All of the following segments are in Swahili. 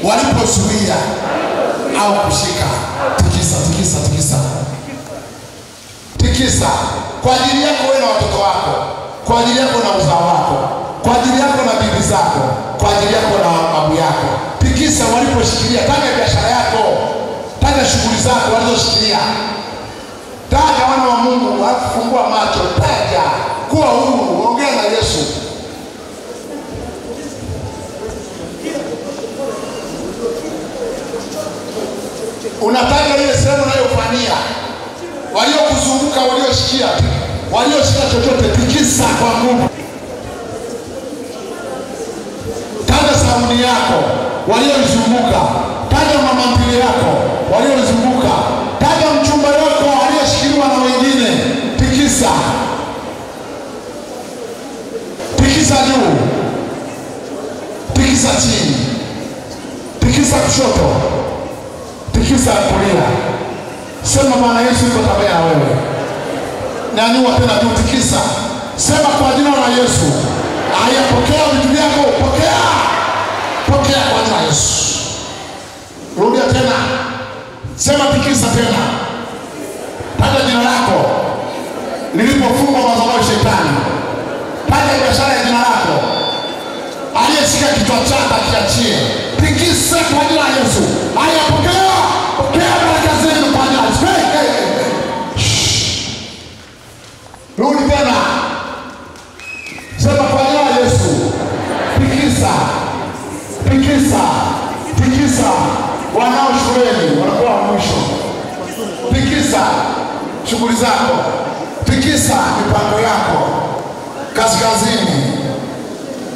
walipozuia au kushika. Tikisa, tikisa, tikisa. Tikisa kwa ajili yako wewe na watoto wako, kwa ajili yako na uzao wako, kwa ajili yako na bibi zako, kwa ajili yako na babu yako. Tikisa waliposhikilia. Taja biashara yako, taja shughuli zako walizoshikilia. Taja wana wa Mungu, fungua macho, taja, kuwa huru, ongea na Yesu. Unataja ile sehemu unayofanyia, waliokuzunguka, walioshikia, walioshika chochote. Tikisa kwa nguvu. Taja sabuni yako, waliozunguka. Taja mama mpili yako, waliozunguka. Taja mchumba wako aliyeshikiliwa na wengine. Tikisa. Tikisa juu, tikisa chini, tikisa kushoto, tikisa kulia. Sema Bwana Yesu yuko pamoja na wewe. Nyanyua tena juu, tikisa. Sema kwa jina la Yesu. Haya, pokea vitu vyako, pokea. Pokea kwa jina la Yesu. Rudia tena. Sema tikisa tena. Taja jina lako lilipofungwa madhabahu ya shetani. Taja biashara ya jina lako. Aliyeshika kichwa chako kiachie. Tikisa kwa jina la Yesu. Haya, pokea. Pokea baraka zenu kwa jina la Yesu. Rudi tena. Sema kwa jina la Yesu. Tikisa. Tikisa. Tikisa. Wanao shuleni wanakuwa wa mwisho. Tikisa shughuli zako. Tikisa mipango yako. Kaskazini,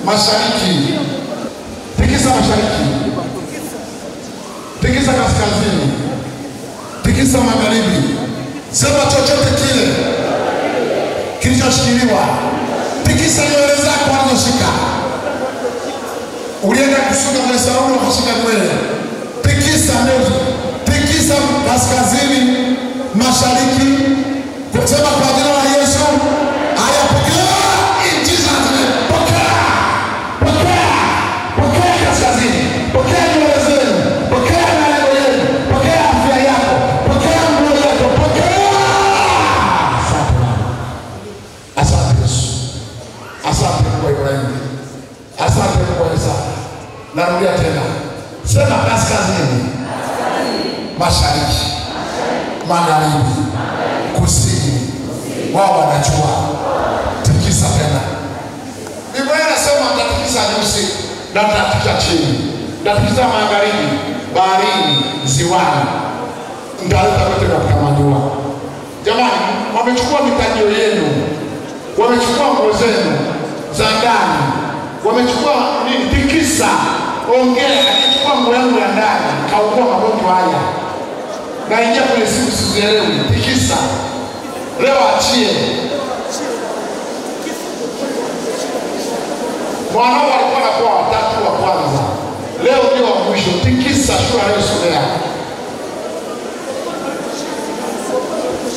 mashariki. Tikisa mashariki. Tikisa kaskazini. Tikisa magharibi. Sema chochote kile kilichoshikiliwa. Tikisa nywele zako walizoshika. Ulienda kusuka kwenye saluni wakashika nywele. Tikisa nywele. Tikisa kaskazini, mashariki. Sema kwa jina la Yesu. Haya, pokea in Jesus name. Pokea. Pokea. Pokea kaskazini. Pokea nywele zenu. Pokea malengo yenu. Pokea afya yako. Pokea nguo yako. Pokea. Asante Yesu. Asante kwa Ibrahim. Asante kwa Isaka. Narudia tena. Sema kaskazini, mashariki, magharibi, kusini. Wao wanajua. Tikisa tena. Biblia inasema mtatikisa nyusi na mtatikisa chini. Mtatikisa magharibi, baharini, ziwani. Mtaleta yote katika majua. Jamani, wamechukua mitajio yenu. Wamechukua nguo zenu za ndani. Wamechukua nini? Tikisa. Ongea. Akichukua nguo yangu ya ndani, kaugua magonjwa haya. Na ingia kwenye siku sizielewi. Tikisa. Leo achie. Mwanao alikuwa anakuwa watatu wa kwanza. Leo ndio wa mwisho. Tikisa shura leo sura.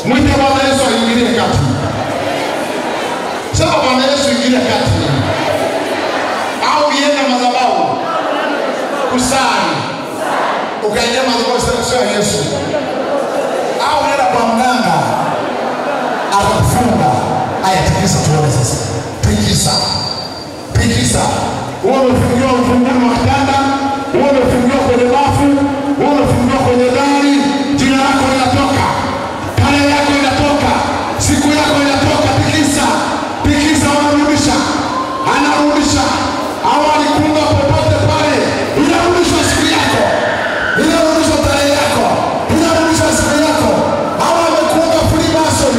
Mwite Bwana Yesu aingilie kati. Sema Bwana Yesu aingilie kati. Au yenda madhabahu kusali. Ukaingia madhabahu sio Yesu. Au nenda kwa mganga akakufunga. Aya, tikisa tuone sasa. Tikisa. Tikisa. Wewe umefungiwa ufunguni wa kitanda, wewe umefungiwa kwenye bafu, wewe umefungiwa kwenye dari. Jina lako linatoka. Tarehe yako inatoka. Siku yako inatoka. Tikisa. Tikisa, anarudisha. Anarudisha. Au alikunga popote pale. Inarudisha siku yako. Inarudisha tarehe yako. Inarudisha siku yako. Au amekunga Freemason.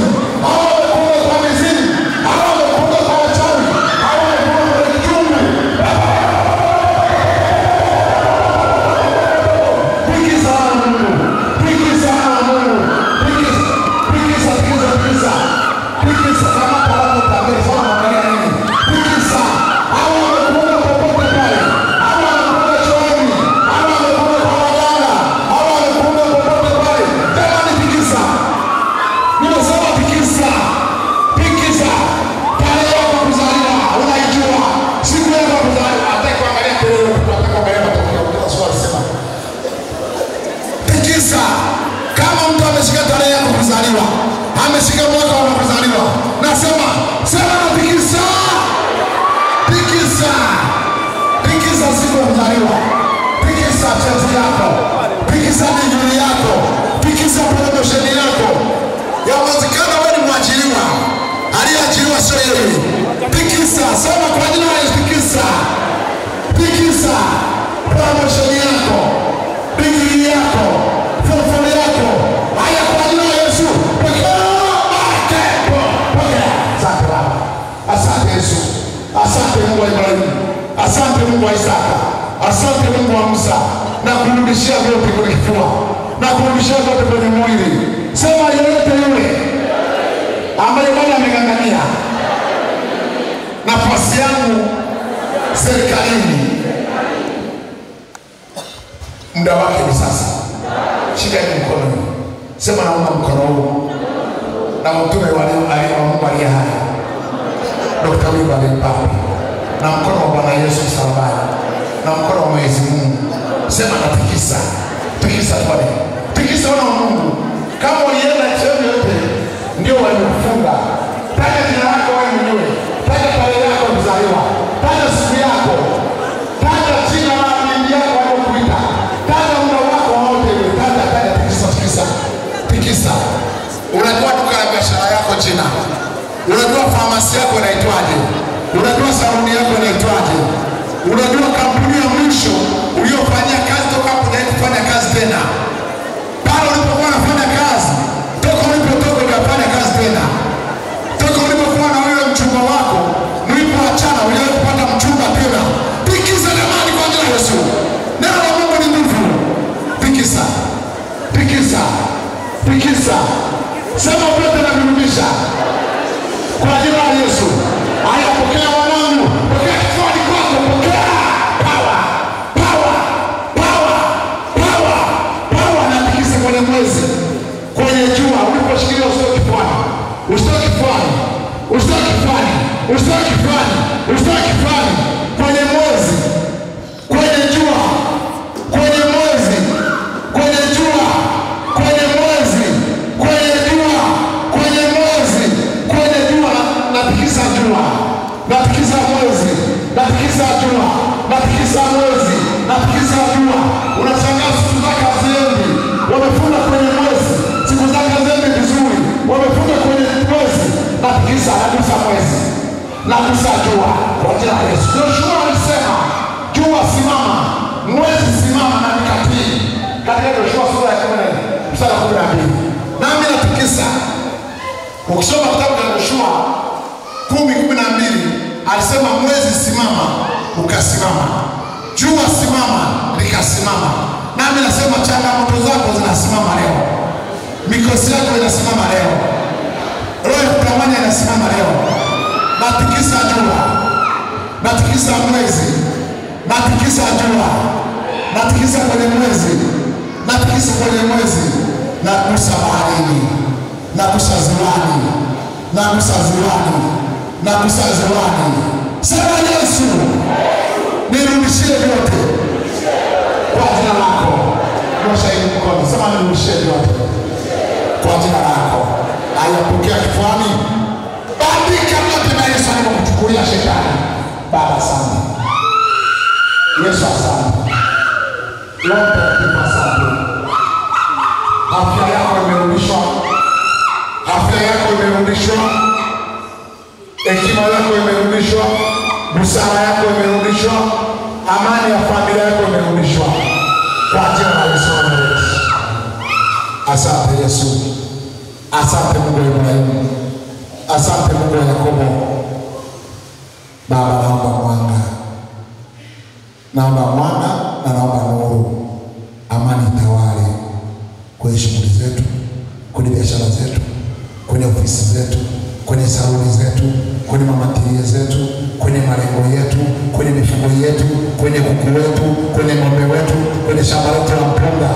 Au amekunga kwa mizimu. Au amekunga kwa wachawi. Au amekunga kwa kichungu. kurudishia vyote kwenye kifua na kurudishia vyote kwenye mwili. Sema yeyote yule ambaye Bwana ameng'ang'ania nafasi yangu serikalini, muda wake ni sasa. Shika hii mkono. Sema naomba mkono huu na mtume wa Mungu aliye hai Dr. William Mpape, na mkono wa Bwana Yesu msalabani, na mkono wa Mwenyezi Mungu. Sema natikisa. Tikisa Bwana. Tikisa wana wa Mungu. Kama ulienda sehemu yote ndio walikufunga, taja jina lako wewe mwenyewe. Taja tarehe yako ya kuzaliwa. Taja siku yako. Taja jina la bibi yako aliyokuita. Taja muda wako wote. Taja tikisa. Tikisa. Unajua duka la biashara yako jina. Unajua famasi yako inaitwaje? Unajua saluni yako inaitwaje? Unajua kampuni ya mwisho uliyofanyia kazi toka hapo na kufanya kazi tena. Pale ulipokuwa unafanya kazi, toka ulipotoka unafanya kazi tena. Toka ulipokuwa na wewe mchumba wako, mlipoachana uliwahi kupata mchumba tena. Tikisa jamani kwa jina la Yesu. Neno la Mungu ni nguvu. Tikisa. Tikisa. Tikisa. Sema vyote na kurudisha. Kwa jina la Yesu. Haya, pokea wanangu. Pokea kifuani kwako. Pokea power. Power. Power. Power. Power na tikisa kwenye mwezi. Kwenye jua uliposhikilia usitoke kifuani. Usitoke kifuani. Usitoke kifuani. Usitoke kifuani. Usitoke kifuani. Kwenye mwezi. Kwenye jua. Kwenye mwezi. Kwenye jua. Kwenye mwezi. Kwenye jua. Kwenye mwezi. Kwenye jua. Natikisa jua. Natikisa mwezi. Natikisa jua. Natikisa mwezi. Natikisa jua. Unashangaa siku zake haziendi. Wamefunga kwenye mwezi. Siku zake haziendi vizuri. Wamefunga kwenye mwezi. Natikisa, nagusa mwezi. Nagusa jua. Kwa jina la Yesu. Yoshua alisema, jua simama, mwezi simama na nikatii. Katika Yoshua sura ya 14 mstari wa 12. Nami natikisa. Ukisoma kitabu cha Yoshua 10:12 alisema mwezi simama, ukasimama. Jua simama, likasimama. Nami nasema changamoto zako zinasimama leo. Mikosi yako inasimama leo. Roho ya kutamani inasimama leo. Natikisa jua. Natikisa mwezi. Natikisa jua. Natikisa kwenye mwezi. Natikisa kwenye mwezi. Nagusa baharini. Nagusa ziwani. Nagusa ziwani. Nagusa ziwani. Sema Yesu, nirudishie vyote kwa jina lako. Nyosha hii mkono. Sema nirudishie vyote kwa jina lako. Ayapokea kifuani. Bandika vyote na Yesu alivyokuchukulia shetani. Baba asante. Yesu asante. Roho Mtakatifu asante. Afya yako imerudishwa. Afya yako imerudishwa. Hekima yako imerudishwa. Busara yako imerudishwa. Amani ya familia yako imerudishwa. Kwa jina la Yesu Kristo. Asante Yesu. Asante Mungu wa Ibrahimu. Asante Mungu wa Yakobo. Baba, naomba mwanga. Naomba mwanga na naomba nuru. Amani tawale kwenye shughuli zetu, kwenye biashara zetu, kwenye ofisi zetu, kwenye saluni zetu, kwenye mamatilie zetu, kwenye malengo yetu, kwenye mifugo yetu, kwenye kuku wetu, kwenye ng'ombe wetu, kwenye shamba letu la mpunga.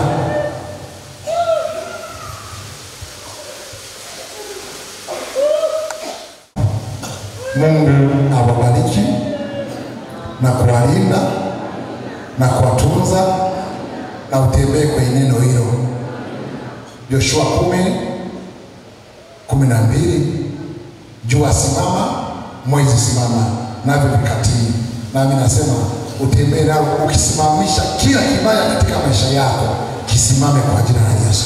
Mungu awabariki na kuwalinda na kuwatunza na utembee kwenye neno hilo. Yoshua 10:12, jua simama, mwezi simama, navyo vikatii. Nami nasema utembee nao, ukisimamisha kila kibaya katika maisha yako kisimame kwa jina la Yesu.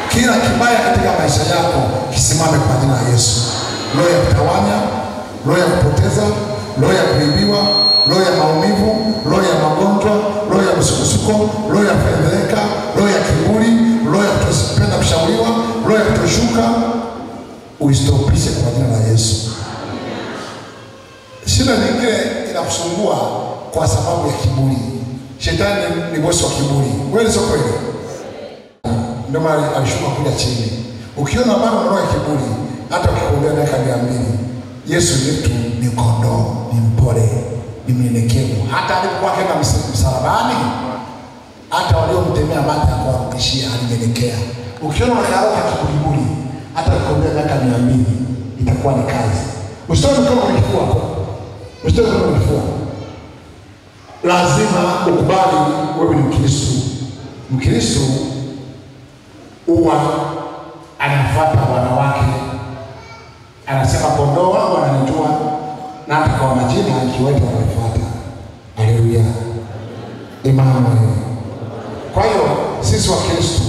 Kila kibaya katika maisha yako kisimame kwa jina la Yesu. Roho ya kutawanya, roho ya kupoteza, roho ya kuibiwa, roho ya maumivu, roho ya magonjwa, roho ya msukosuko, roho ya fedheka, roho ya kiburi, roho ya kutopenda kushauriwa, roho ya kutoshuka, uistopishe kwa jina la Yesu. Shida nyingine inakusumbua kwa sababu ya kiburi. Shetani ni bosi wa kiburi. Kweli sio kweli? Ndio maana alishuka kuja chini. Ukiona bado roho ya kiburi, hata ukikuombea miaka 200, Yesu wetu ni kondoo, ni mpole, ni mnyenyekevu. Hata alipokuwa kaenda msalabani, hata waliomtemea mate akawarudishia, alinyenyekea. Ukiona roho ya kiburi, hata ukikuombea miaka 200, itakuwa ni kazi. Usitoe mkono kwenye kifua. Usitoe mkono kwenye kifua. Lazima ukubali wewe ni Mkristo. Mkristo huwa anafuata wanawake. Anasema kondoo wangu wananijua, na hata kwa majina akiwaita wanafuata. Haleluya. Imani. Kwa hiyo sisi wa Kristo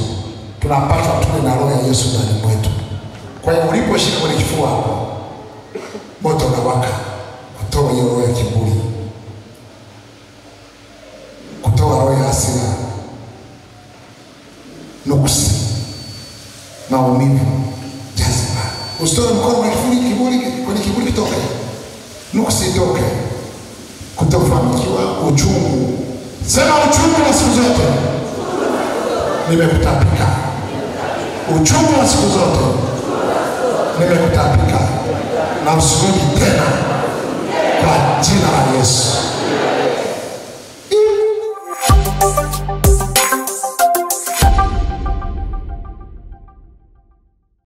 tunapaswa tuwe na roho ya Yesu ndani mwetu. Kwa hiyo uliposhika kwenye kifua hapo, moto unawaka kutoa hiyo roho ya kiburi, kutoa roho ya hasira, nuksi, maumivu, jazba. Usitoe mkono kwenye kiburi kitoke. Nuksi itoke. Kutofanikiwa, uchungu. Sema uchungu wa siku zote nimekutapika. Uchungu wa siku zote nimekutapika. Na usirudi tena kwa jina la Yesu.